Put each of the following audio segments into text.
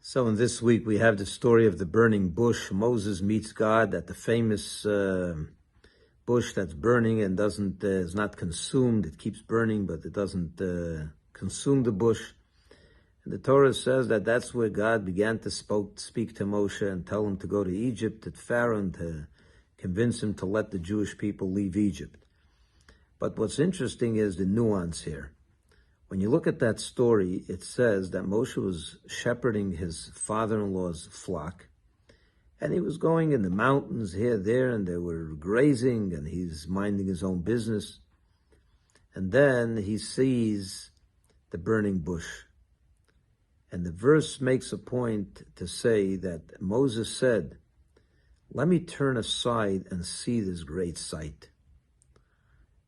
So in this week we have the story of the burning bush. Moses meets God at the famous bush that's burning and is not consumed. It keeps burning, but it doesn't consume the bush. And the Torah says that that's where God began to speak to Moshe and tell him to go to Egypt, to Pharaoh, and to convince him to let the Jewish people leave Egypt. But what's interesting is the nuance here. When you look at that story, it says that Moshe was shepherding his father-in-law's flock, and he was going in the mountains here, there, and they were grazing, and he's minding his own business. And then he sees the burning bush. And the verse makes a point to say that Moses said, "Let me turn aside and see this great sight."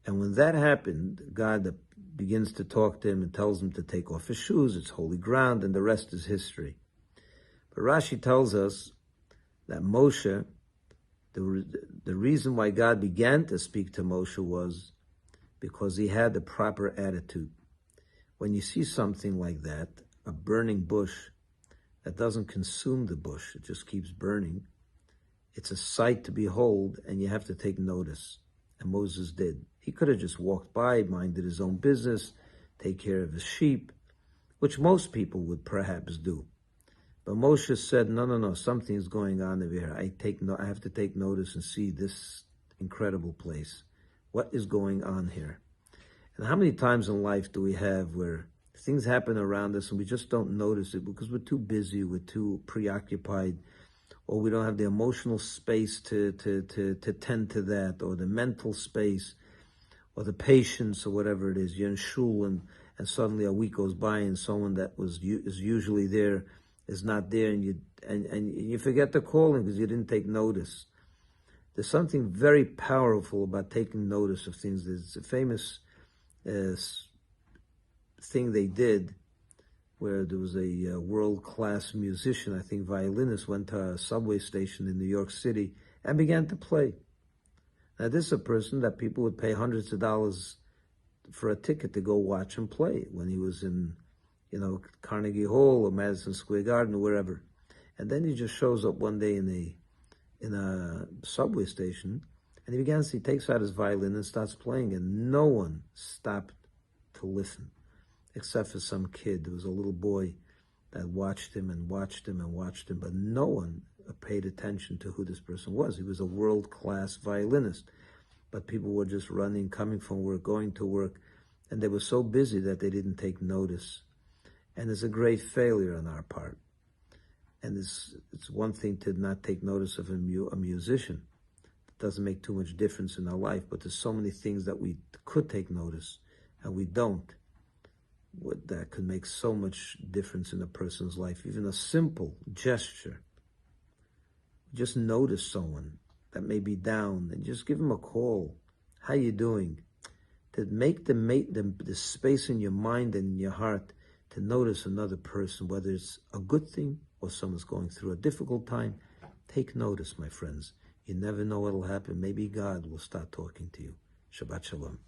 And when that happened, God begins to talk to him and tells him to take off his shoes. It's holy ground, and the rest is history. But Rashi tells us that Moshe, the reason why God began to speak to Moshe was because he had the proper attitude. When you see something like that, a burning bush that doesn't consume the bush, it just keeps burning, it's a sight to behold, and you have to take notice. And Moses did. He could have just walked by, minded his own business, take care of his sheep, which most people would perhaps do. But Moshe said, no, something's going on over here. I have to take notice and see this incredible place. What is going on here? And how many times in life do we have where things happen around us and we just don't notice it because we're too busy, we're too preoccupied, or we don't have the emotional space to tend to that, or the mental space, or the patience, or whatever it is. You're in shul and suddenly a week goes by and someone that is usually there is not there, and you forget to call him because you didn't take notice. There's something very powerful about taking notice of things. There's a famous thing they did where there was a world-class musician, I think violinist, went to a subway station in New York City and began to play. Now, this is a person that people would pay hundreds of dollars for a ticket to go watch him play when he was in, Carnegie Hall or Madison Square Garden or wherever. And then he just shows up one day in a subway station, and he takes out his violin and starts playing, and no one stopped to listen, except for some kid. There was a little boy that watched him and watched him and watched him, but no one paid attention to who this person was. He was a world-class violinist, but people were just running, coming from work, going to work, and they were so busy that they didn't take notice. And it's a great failure on our part. And it's one thing to not take notice of a musician. It doesn't make too much difference in our life, but there's so many things that we could take notice, and we don't. That could make so much difference in a person's life. Even a simple gesture. Just notice someone that may be down and just give them a call. How you doing? To make the space in your mind and in your heart to notice another person, whether it's a good thing or someone's going through a difficult time. Take notice, my friends. You never know what'll happen. Maybe God will start talking to you. Shabbat Shalom.